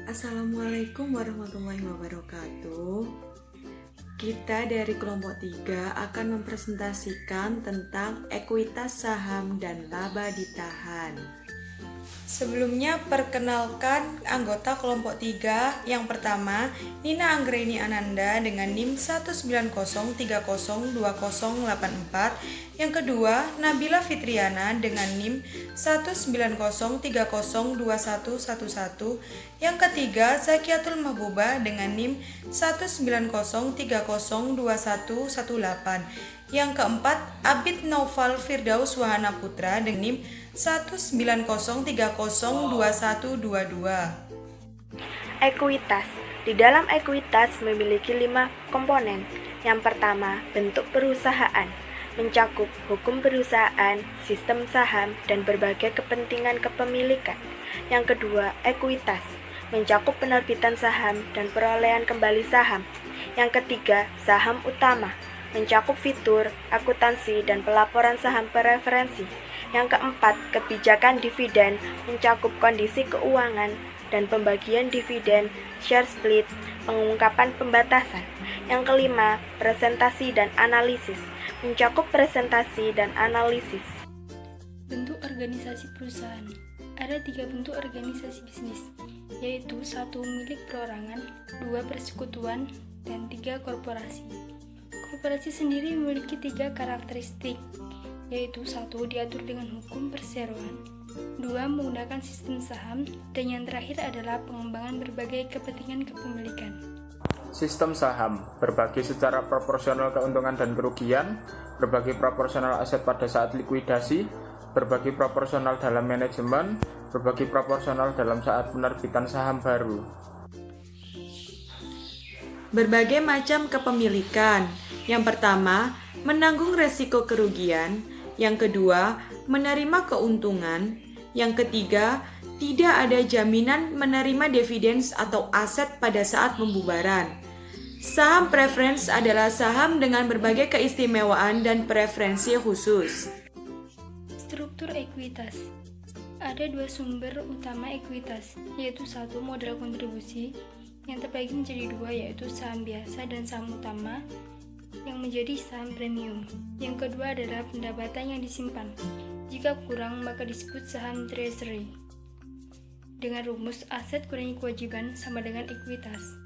Assalamualaikum warahmatullahi wabarakatuh. Kita dari kelompok 3 akan mempresentasikan tentang ekuitas saham dan laba ditahan. Sebelumnya perkenalkan anggota kelompok 3. Yang pertama, Nina Anggreni Ananda dengan NIM 190302084. Yang kedua, Nabila Fitriana dengan NIM 190302111. Yang ketiga, Zakiatul Mahbubah dengan NIM 190302118. Yang keempat, Abid Naufal Firdaus Wahana Putra dengan NIM 190302122. Ekuitas. Di dalam ekuitas memiliki 5 komponen. Yang pertama, bentuk perusahaan, mencakup hukum perusahaan, sistem saham, dan berbagai kepentingan kepemilikan. Yang kedua, ekuitas, mencakup penerbitan saham dan perolehan kembali saham. Yang ketiga, saham utama, mencakup fitur, akuntansi, dan pelaporan saham preferensi. Yang keempat, kebijakan dividen, mencakup kondisi keuangan dan pembagian dividen, share split, pengungkapan pembatasan. Yang kelima, presentasi dan analisis, mencakup presentasi dan analisis. Bentuk organisasi perusahaan. Ada 3 bentuk organisasi bisnis, yaitu 1 milik perorangan, 2 persekutuan, dan 3 korporasi. Korporasi sendiri memiliki 3 karakteristik, yaitu 1. Diatur dengan hukum perseroan, 2. Menggunakan sistem saham, dan yang terakhir adalah pengembangan berbagai kepentingan kepemilikan. Sistem saham berbagi secara proporsional keuntungan dan kerugian, berbagi proporsional aset pada saat likuidasi, berbagi proporsional dalam manajemen, berbagi proporsional dalam saat penerbitan saham baru. Berbagai macam kepemilikan. Yang pertama, menanggung resiko kerugian. Yang kedua, menerima keuntungan. Yang ketiga, tidak ada jaminan menerima dividen atau aset pada saat pembubaran. Saham preference adalah saham dengan berbagai keistimewaan dan preferensi khusus. Struktur ekuitas. Ada 2 sumber utama ekuitas, yaitu 1. Modal kontribusi, yang terbagi menjadi 2, yaitu saham biasa dan saham utama, yang menjadi saham premium. Yang kedua adalah pendapatan yang disimpan. Jika kurang, maka disebut saham treasury. Dengan rumus aset kurangi kewajiban sama dengan ekuitas.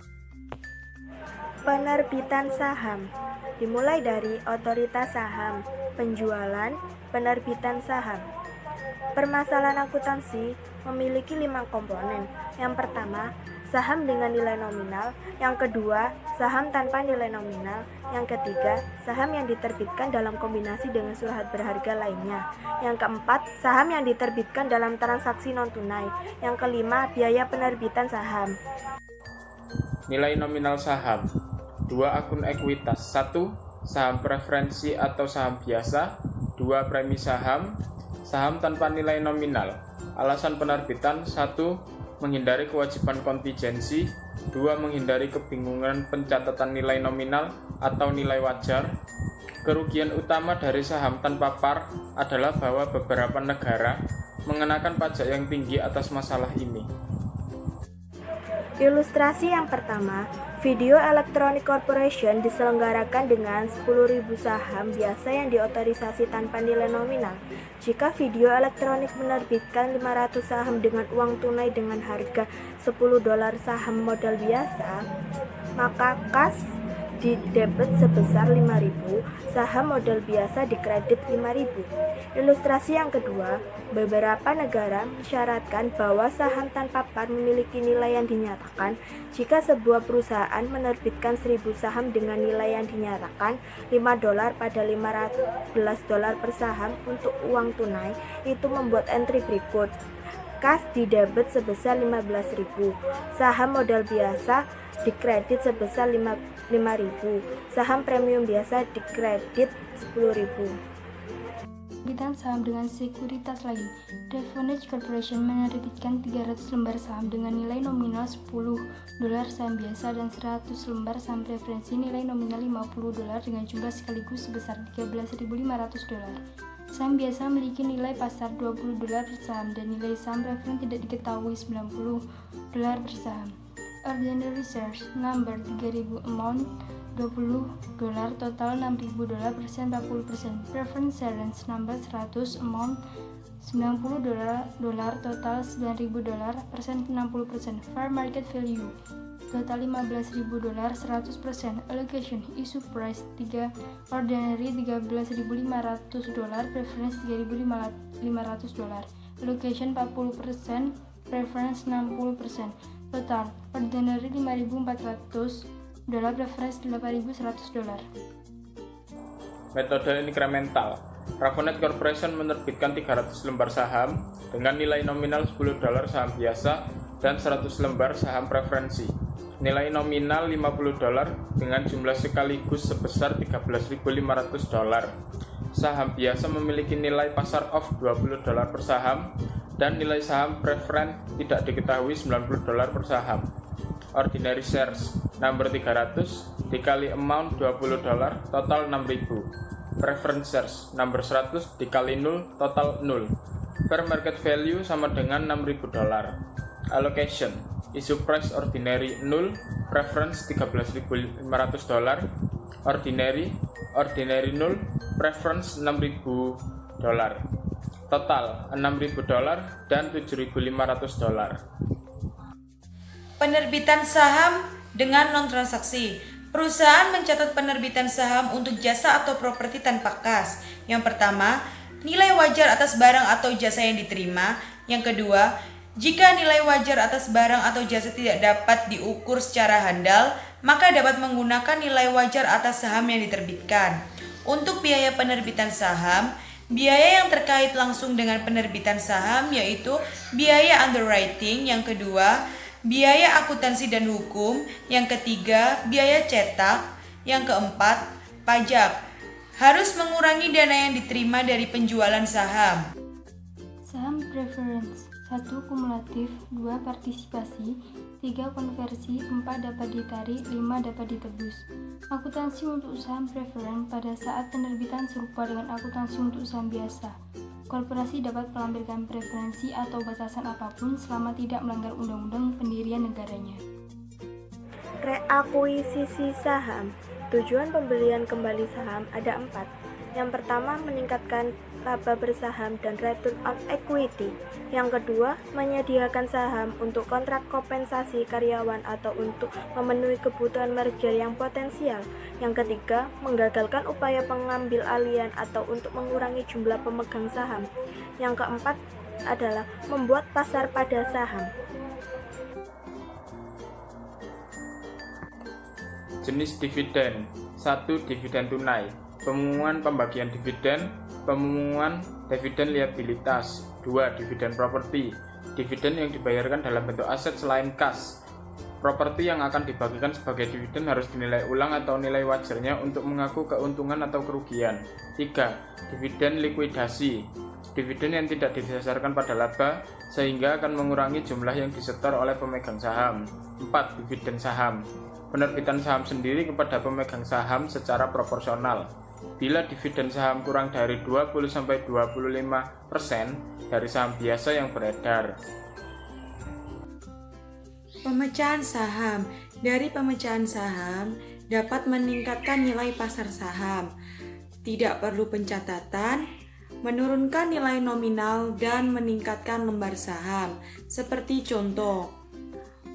Penerbitan saham dimulai dari otoritas saham, penjualan, penerbitan saham. Permasalahan akuntansi memiliki 5 komponen. Yang pertama, saham dengan nilai nominal. Yang kedua, saham tanpa nilai nominal. Yang ketiga, saham yang diterbitkan dalam kombinasi dengan surat berharga lainnya. Yang keempat, saham yang diterbitkan dalam transaksi non-tunai. Yang kelima, biaya penerbitan saham. Nilai nominal saham. 2 akun ekuitas. 1. Saham preferensi atau saham biasa. 2. Premi saham. Saham tanpa nilai nominal. Alasan penerbitan. 1. Menghindari kewajiban kontingensi. 2. Menghindari kebingungan pencatatan nilai nominal atau nilai wajar. Kerugian utama dari saham tanpa par adalah bahwa beberapa negara mengenakan pajak yang tinggi atas masalah ini. Ilustrasi yang pertama, Video Electronic Corporation diselenggarakan dengan 10.000 saham biasa yang diotorisasi tanpa nilai nominal. Jika Video Electronic menerbitkan 500 saham dengan uang tunai dengan harga $10 saham modal biasa, maka kas didebit sebesar 5.000, saham modal biasa dikredit 5.000. Ilustrasi yang kedua, beberapa negara mensyaratkan bahwa saham tanpa par memiliki nilai yang dinyatakan. Jika sebuah perusahaan menerbitkan 1.000 saham dengan nilai yang dinyatakan $5 pada $15 per saham untuk uang tunai, itu membuat entry berikut. Kas didebit sebesar 15.000, saham modal biasa dikredit sebesar 5.000, saham premium biasa dikredit 10.000. Penerbitan saham dengan sekuritas lain. Definite Corporation menerbitkan 300 lembar saham dengan nilai nominal $10 saham biasa dan 100 lembar saham preferensi nilai nominal $50 dengan jumlah sekaligus sebesar $13.500. Saham biasa memiliki nilai pasar $20 per saham dan nilai saham preference tidak diketahui $90 per saham. Ordinary shares number 3000 amount $20, total $6000 persen 40%. Preference shares number 100 amount $90, total $9000 persen 60%. Fair market value total $15.000 100%. Allocation issue price 3 ordinary $13.500, preference $3.500. Allocation 40%, preference 60%. Total ordinary $5.400, preference $8.100. Metode inkremental. Rafonet Corporation menerbitkan 300 lembar saham dengan nilai nominal $10 saham biasa dan 100 lembar saham preferensi. Nilai nominal $50 dengan jumlah sekaligus sebesar $13.500. Saham biasa memiliki nilai pasar off $20 per saham dan nilai saham preferen tidak diketahui $90 per saham. Ordinary shares number 300 dikali amount $20, total 6.000. Preference shares number 100 dikali 0, total 0. Fair market value sama dengan $6.000. Allocation issue price ordinary 0, preference $13.500, ordinary 0, preference $6.000. Total $6.000 dan $7.500. Penerbitan saham dengan non-transaksi. Perusahaan mencatat penerbitan saham untuk jasa atau properti tanpa kas. Yang pertama, nilai wajar atas barang atau jasa yang diterima. Yang kedua, jika nilai wajar atas barang atau jasa tidak dapat diukur secara handal, maka dapat menggunakan nilai wajar atas saham yang diterbitkan. Untuk biaya penerbitan saham, biaya yang terkait langsung dengan penerbitan saham yaitu biaya underwriting, yang kedua, biaya akuntansi dan hukum, yang ketiga, biaya cetak, yang keempat, pajak. Harus mengurangi dana yang diterima dari penjualan saham. Saham preference 1. Kumulatif 2. Partisipasi 3. Konversi 4. Dapat ditarik 5. Dapat ditebus. Akuntansi untuk saham preferen pada saat penerbitan serupa dengan akuntansi untuk saham biasa. Korporasi dapat melampirkan preferensi atau batasan apapun selama tidak melanggar undang-undang pendirian negaranya. Reakuisisi saham. Tujuan pembelian kembali saham ada 4. Yang pertama, meningkatkan laba bersaham dan return on equity. Yang kedua, menyediakan saham untuk kontrak kompensasi karyawan atau untuk memenuhi kebutuhan merger yang potensial. Yang ketiga, menggagalkan upaya pengambil alihan atau untuk mengurangi jumlah pemegang saham. Yang keempat adalah membuat pasar pada saham. Jenis dividen. 1. Dividen tunai. Pemungutan pembagian dividen. Pemungutan dividen liabilitas. 2. Dividen properti. Dividen yang dibayarkan dalam bentuk aset selain kas. Properti yang akan dibagikan sebagai dividen harus dinilai ulang atau nilai wajarnya untuk mengaku keuntungan atau kerugian. 3. Dividen likuidasi. Dividen yang tidak didasarkan pada laba sehingga akan mengurangi jumlah yang disetor oleh pemegang saham. 4. Dividen saham. Penerbitan saham sendiri kepada pemegang saham secara proporsional. Bila dividen saham kurang dari 20-25% dari saham biasa yang beredar. Pemecahan saham. Dari pemecahan saham dapat meningkatkan nilai pasar saham. Tidak perlu pencatatan, menurunkan nilai nominal dan meningkatkan lembar saham. Seperti contoh,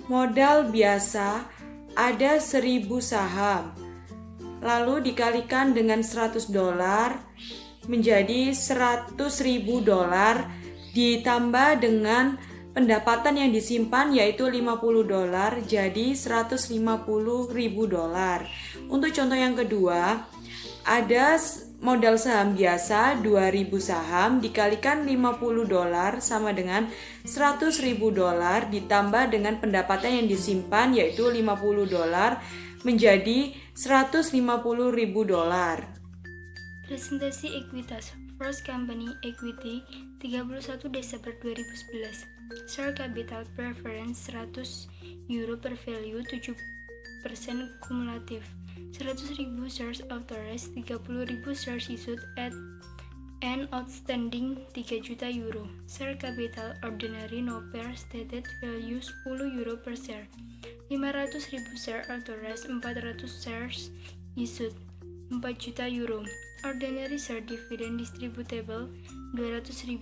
modal biasa ada 1000 saham. Lalu dikalikan dengan $100 menjadi $100.000 ditambah dengan pendapatan yang disimpan yaitu $50 jadi $150.000. Untuk contoh yang kedua, ada modal saham biasa 2.000 saham dikalikan $50 sama dengan $100.000 ditambah dengan pendapatan yang disimpan yaitu $50 menjadi $150.000. Presentasi ekuitas First Company Equity 31 Desember 2011. Share capital preference €100 per value 7% kumulatif. 100.000 shares authorized, 30.000 shares issued at and outstanding 3 juta euro. Share capital ordinary no per stated value 10 euro per share. 500.000 share authorized, 400 shares issued, 4 juta euro. Ordinary share dividend distributable 200.000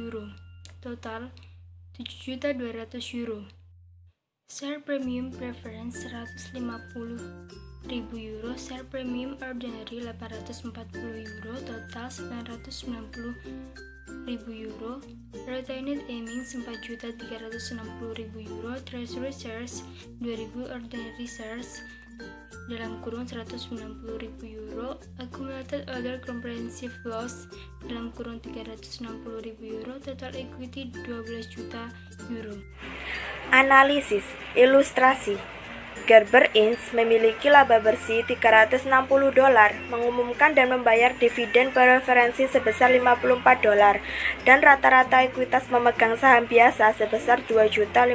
euro. Total 7.200.000 euro. Share premium preference 150.000 euro. Share premium ordinary 840 euro. Total 990.000 euro. Retained earnings 4.360.000 euro. Treasury shares 2000 ordinary shares dalam kurung 190.000 euro. Accumulated other comprehensive loss dalam kurung 360.000 euro. Total equity 12 juta euro. Analisis ilustrasi. Gerber Inc. memiliki laba bersih $360, mengumumkan dan membayar dividen preferensi sebesar $54, dan rata-rata ekuitas memegang saham biasa sebesar $2.550.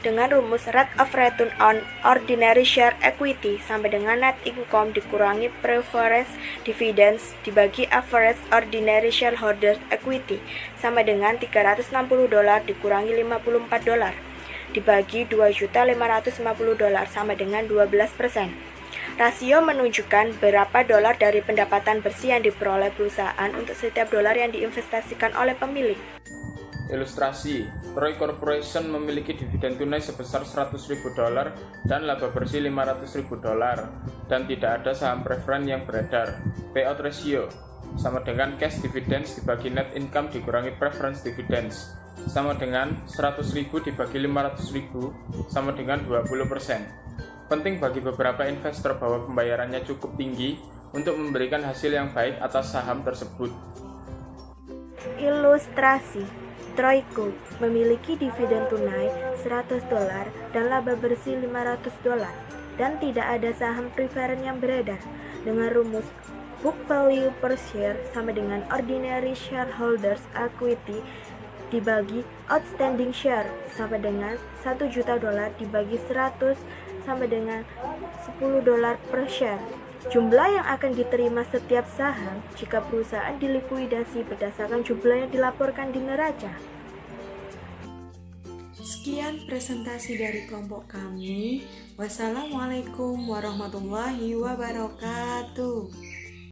Dengan rumus rate of return on ordinary share equity sama dengan net income dikurangi preference dividends dibagi average ordinary shareholders equity sama dengan $360 dikurangi $54 dibagi $2.550 sama dengan 12%. Rasio menunjukkan berapa dolar dari pendapatan bersih yang diperoleh perusahaan untuk setiap dolar yang diinvestasikan oleh pemilik. Ilustrasi, Troy Corporation memiliki dividen tunai sebesar $100.000 dan laba bersih $500.000 dan tidak ada saham preferen yang beredar. Payout ratio sama dengan cash dividends dibagi net income dikurangi preference dividends sama dengan 100.000 dibagi 500.000 sama dengan 20%. Penting bagi beberapa investor bahwa pembayarannya cukup tinggi untuk memberikan hasil yang baik atas saham tersebut. Ilustrasi. Troyco memiliki dividen tunai $100 dan laba bersih $500 dan tidak ada saham preferen yang beredar. Dengan rumus book value per share sama dengan ordinary shareholders equity dibagi outstanding share sama dengan $1 juta dibagi 100 sama dengan $10 per share. Jumlah yang akan diterima setiap saham jika perusahaan dilikuidasi berdasarkan jumlah yang dilaporkan di neraca. Sekian presentasi dari kelompok kami. Wassalamualaikum warahmatullahi wabarakatuh.